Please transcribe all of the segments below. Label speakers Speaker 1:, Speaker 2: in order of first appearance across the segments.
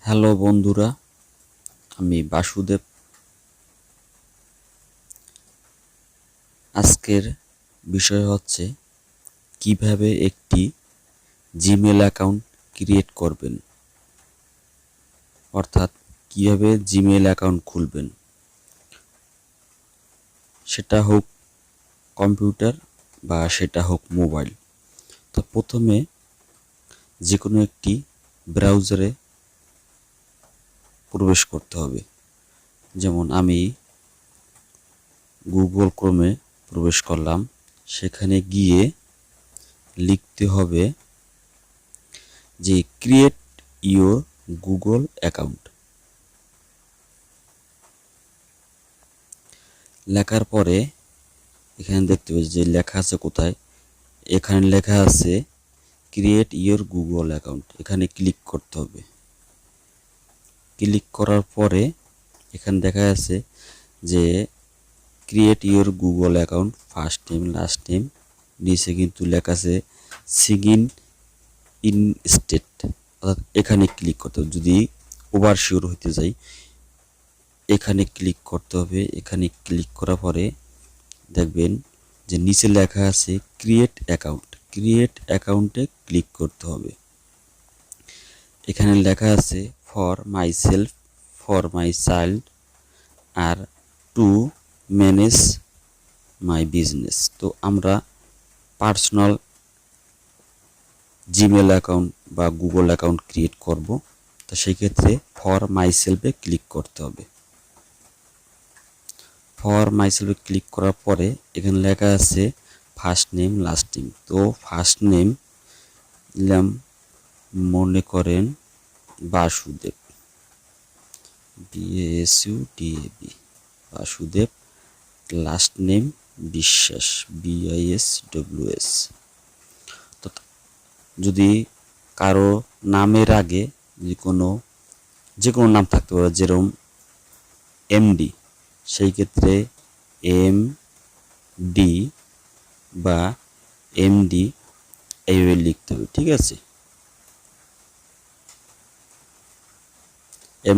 Speaker 1: Hello বন্ধুরা, আমি বাসুদেব। আজকের বিষয় হচ্ছে কিভাবে একটি জিমেল অ্যাকাউন্ট ক্রিয়েট করবেন, অর্থাৎ কিভাবে জিমেল অ্যাকাউন্ট খুলবেন, সেটা হোক কম্পিউটার বা সেটা হোক মোবাইল। তো প্রথমে যে কোনো একটি ব্রাউজারে প্রবেশ করতে হবে। যেমন আমি গুগল ক্রোমে প্রবেশ করলাম, সেখানে গিয়ে লিখতে হবে যে ক্রিয়েট ইওর গুগল অ্যাকাউন্ট। লেখার পরে এখানে দেখতে পাচ্ছি যে লেখা আছে কোথায়, এখানে লেখা আছে ক্রিয়েট ইওর গুগল অ্যাকাউন্ট। এখানে ক্লিক করতে হবে। ক্লিক করার পরে এখানে দেখা যাচ্ছে যে create your Google account, first name last name, নিচে কিন্তু লেখা আছে সিগিন ইন স্টেট, অর্থাৎ এখানে ক্লিক করতে হবে। যদি ওভার শিওর হইতে যাই এখানে ক্লিক করতে হবে। এখানে ক্লিক করার পরে দেখবেন যে নিচে লেখা আছে ক্রিয়েট অ্যাকাউন্ট। ক্রিয়েট অ্যাকাউন্টে ক্লিক করতে হবে। এখানে লেখা আছে for myself, for my child আর টু ম্যানেজ মাই বিজনেস। তো আমরা পার্সোনাল জিমেল অ্যাকাউন্ট বা গুগল অ্যাকাউন্ট ক্রিয়েট করব। তো সেই ক্ষেত্রে ফর মাই সেলফে ক্লিক করতে হবে। ফর মাই সেলফে ক্লিক করার পরে এখানে লেখা আছে ফার্স্ট নেম লাস্ট নেম। তো ফার্স্ট নেম নিলাম, মনে করেন Basudeb, BASUDAB, Basudeb. Last name বিশ্বাস, BISWS। তো যদি কারো নামের আগে যে কোনো নাম থাকতে পারে, যেরকম MD, সেই ক্ষেত্রে MD বা MD এইভাবে লিখতে হবে। ঠিক আছে,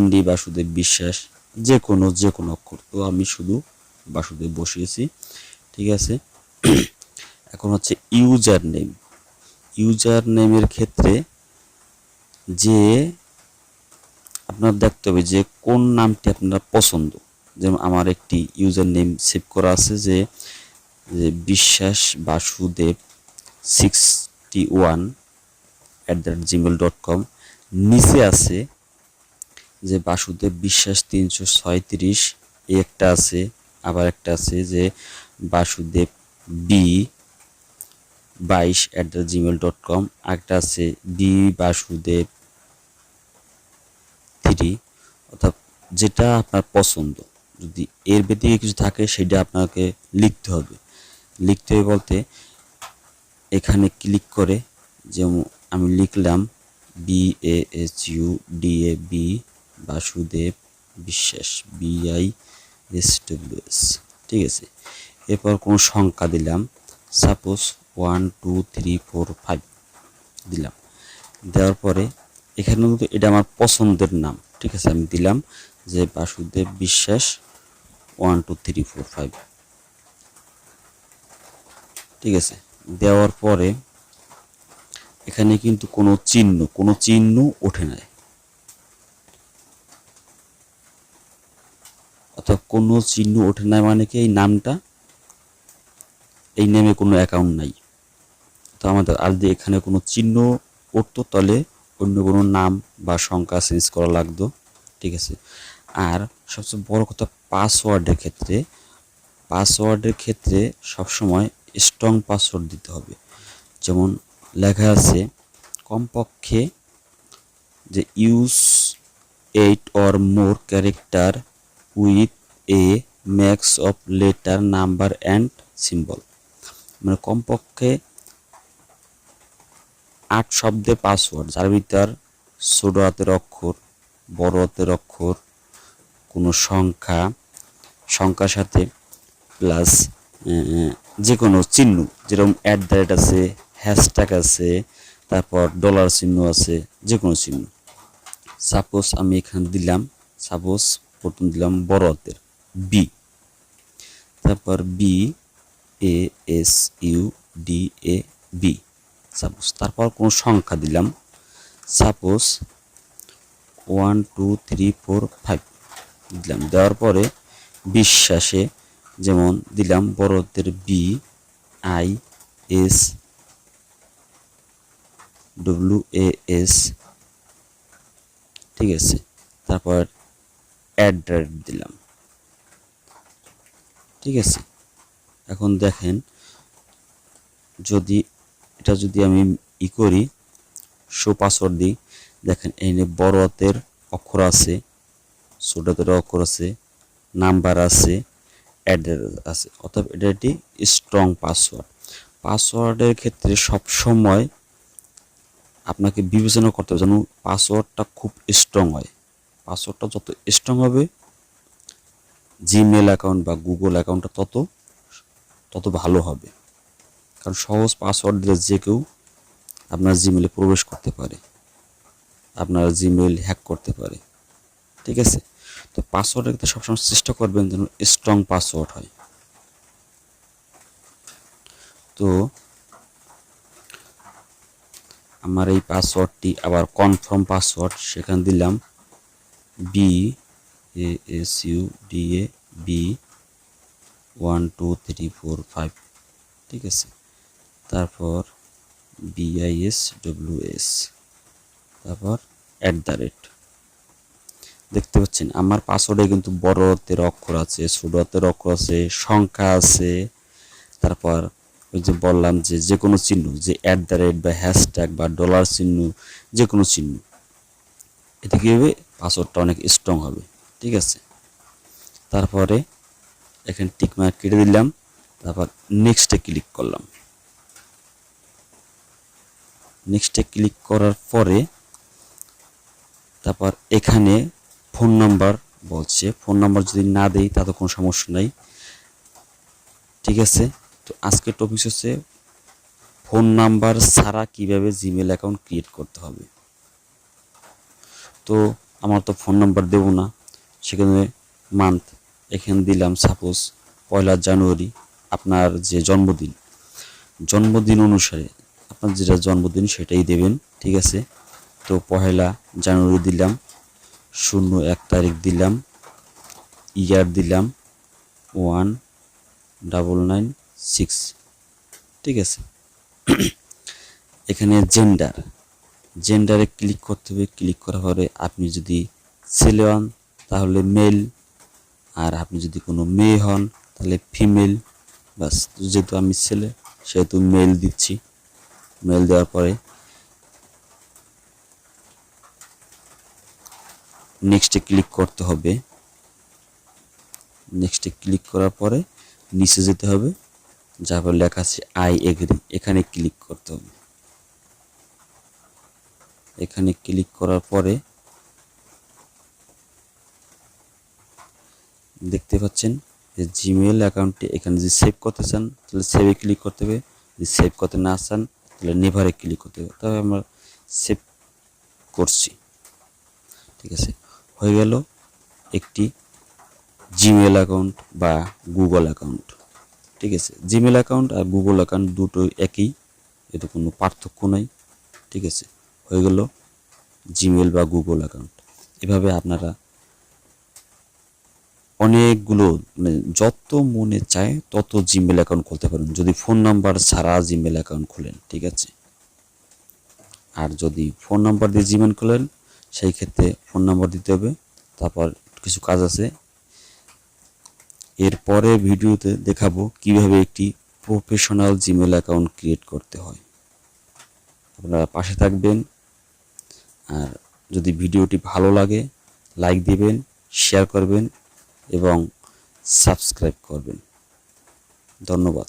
Speaker 1: MD বাসুদেব বিশ্বাস, যে কোনো অক্ষর। তো আমি শুধু বাসুদেব বসিয়েছি। ঠিক আছে, এখন হচ্ছে ইউজার নেম। ইউজার নেমের ক্ষেত্রে যে আপনার দেখতে হবে যে কোন নামটি আপনার পছন্দ। যেমন আমার একটি ইউজার নেম সেভ করা আছে যে বিশ্বাস বাসুদেব 61@gmail.com। নিচে আছে যে বাসুদেব বিশ্বাস 336, একটা আছে। আবার একটা আছে যে বাসুদেব B22@gmail.com, একটা আছে বাসুদেব 3। অর্থাৎ যেটা আপনার পছন্দ, যদি এর ব্যতিরিক্ত কিছু থাকে সেটা আপনাকে লিখতে হবে। বলতে এখানে ক্লিক করে, যেমন আমি লিখলাম BASUDAB বাসুদেব বিশ্বাস BISWS। ঠিক আছে, এরপর কোনো সংখ্যা দিলাম, সাপোজ 1 2 3 4 5 দিলাম। দেওয়ার পরে এখানে কিন্তু এটা আমার পছন্দের নাম। ঠিক আছে, আমি দিলাম যে বাসুদেব বিশ্বাস 1 2 3 4 5। ঠিক আছে, দেওয়ার পরে এখানে কিন্তু কোনো চিহ্ন ওঠে নাই, অর্থাৎ কোনো চিহ্ন ওঠে নাই মানে কি এই নামটা, এই নেমে কোনো অ্যাকাউন্ট নাই। তো আমাদের আর যদি এখানে কোনো চিহ্ন উঠতো তাহলে অন্য কোনো নাম বা সংখ্যা চেঞ্জ করা লাগতো। ঠিক আছে, আর সবচেয়ে বড় কথা পাসওয়ার্ডের ক্ষেত্রে সবসময় স্ট্রং পাসওয়ার্ড দিতে হবে। যেমন লেখা আছে কমপক্ষে যে use 8 or more character with a max of letter number and symbol. মানে কমপক্ষে 8 শব্দের পাসওয়ার্ড, যার ভিতর ছোট হাতের অক্ষর, বড় হাতের অক্ষর, কোনো সংখ্যার সাথে প্লাস যে কোনো চিহ্ন, যেরকম @ আছে, হ্যাশট্যাগ আছে, তারপর ডলার চিহ্ন আছে, যে কোনো চিহ্ন সাপোজ আমি এখানে দিলাম, সাপোজ প্রথম দিলাম বড় হাতের বি, তারপর B A S U D A B, suppose তারপর কোনো সংখ্যা দিলাম, সাপোজ 1 2 3 4 5 দিলাম। দেওয়ার পরে বিশ্বাসে যেমন দিলাম বড় হাতের B I S W A S, ঠিক আছে, তারপর অ্যাড্রেস দিলাম, ঠিক আছে। এখন দেখেন যদি এটা যদি আমি করি শো পাসওয়ার্ড দিই, দেখেন এখানে বড় হাতের অক্ষর আছে, ছোট হাতের অক্ষর আছে, নাম্বার আছে, অ্যাড্রেস আছে, অর্থাৎ এটা একটি স্ট্রং পাসওয়ার্ড। পাসওয়ার্ডের ক্ষেত্রে সব সময় আপনাকে বিবেচনা করতে হবে যেন পাসওয়ার্ডটা খুব স্ট্রং হয়। পাসওয়ার্ডটা যত স্ট্রং হবে জিমেল অ্যাকাউন্ট বা গুগল অ্যাকাউন্টটা তত ভালো হবে, কারণ সহজ পাসওয়ার্ড দিলে যে কেউ আপনার জিমেলে প্রবেশ করতে পারে, আপনার জিমেল হ্যাক করতে পারে, ঠিক আছে। তো পাসওয়ার্ডের ক্ষেত্রে সবসময় চেষ্টা করবেন যেন স্ট্রং পাসওয়ার্ড হয়। তো আমার এই পাসওয়ার্ডটি আবার কনফার্ম পাসওয়ার্ড, সেখানে দিলাম B A S U D A B 1 2 3 4 5, ঠিক আছে, তারপর বিআইএস ডব্লিউএস, তারপর @ দেখতে পাচ্ছেন আমার পাসওয়ার্ডে কিন্তু বড় হাতের অক্ষর আছে, ছোট হাতের অক্ষর আছে, সংখ্যা আছে, তারপর ওই যে বললাম যে কোনো চিহ্ন, যে @ বা হ্যাশট্যাগ বা ডলার চিহ্ন, যে কোনো চিহ্ন, এতে কি হবে পাসওয়ার্ডটা অনেক স্ট্রং হবে, ঠিক আছে। তারপরে এখানে টিক মার্ক কেটে দিলাম, তারপর নেক্সটে ক্লিক করলাম। নেক্সটে ক্লিক করার পরে তারপর এখানে ফোন নাম্বার বলছে, ফোন নাম্বার যদি না দেই তাতে কোনো সমস্যা নাই, ঠিক আছে। তো আজকের টপিক হচ্ছে ফোন নাম্বার ছাড়া কিভাবে জিমেল অ্যাকাউন্ট ক্রিয়েট করতে হবে। তো আমার তো ফোন নাম্বার দেব না, সেখানে মান্থ এখানে দিলাম সাপোজ 1 জানুয়ারি, আপনার যে জন্মদিন অনুসারে আপনার যেটা জন্মদিন সেটাই দেবেন, ঠিক আছে। তো 1 জানুয়ারি দিলাম, 01 তারিখ দিলাম, ইয়ার দিলাম 1996, ঠিক আছে। এখানে জেন্ডারে ক্লিক করতে হবে। ক্লিক করার পরে আপনি যদি ছেলে হন তাহলে মেল, আর আপনি যদি কোনো মেয়ে হন তাহলে ফিমেল, বাস। যেহেতু আমি ছেলে সেহেতু মেল দিচ্ছি। মেল দেওয়ার পরে নেক্সটে ক্লিক করতে হবে। নেক্সটে ক্লিক করার পরে নিচে যেতে হবে, যারপর লেখা আছে আই এগ্রি, এখানে ক্লিক করতে হবে। এখানে ক্লিক করার পরে দেখতে পাচ্ছেন যে জিমেল অ্যাকাউন্টটি এখানে যদি সেভ করতে চান তাহলে সেভে ক্লিক করতে হবে, যদি সেভ করতে না চান তাহলে নেভারে ক্লিক করতে হবে। তবে আমরা সেভ করছি, ঠিক আছে। হয়ে গেল একটি জিমেল অ্যাকাউন্ট বা গুগল অ্যাকাউন্ট, ঠিক আছে। জিমেল অ্যাকাউন্ট আর গুগল অ্যাকাউন্ট দুটোই একই, এতে কোনো পার্থক্য নাই, ঠিক আছে। হয়ে গেল জিমেল বা গুগল অ্যাকাউন্ট। এভাবে আপনারা অনেকগুলো যত মনে চায় তত জিমেল অ্যাকাউন্ট খুলতে পারেন, যদি ফোন নাম্বার ছাড়া জিমেল অ্যাকাউন্ট খুলেন, ঠিক আছে। আর যদি ফোন নাম্বার দিয়ে জিমেল খোলেন সেই ক্ষেত্রে ফোন নাম্বার দিতে হবে, তারপর কিছু কাজ আছে। এরপরে ভিডিওতে দেখাবো কিভাবে একটি প্রফেশনাল জিমেল অ্যাকাউন্ট ক্রিয়েট করতে হয়। আপনারা পাশে থাকবেন, আর যদি ভিডিওটি ভালো লাগে লাইক দিবেন, শেয়ার করবেন এবং সাবস্ক্রাইব করবেন। ধন্যবাদ।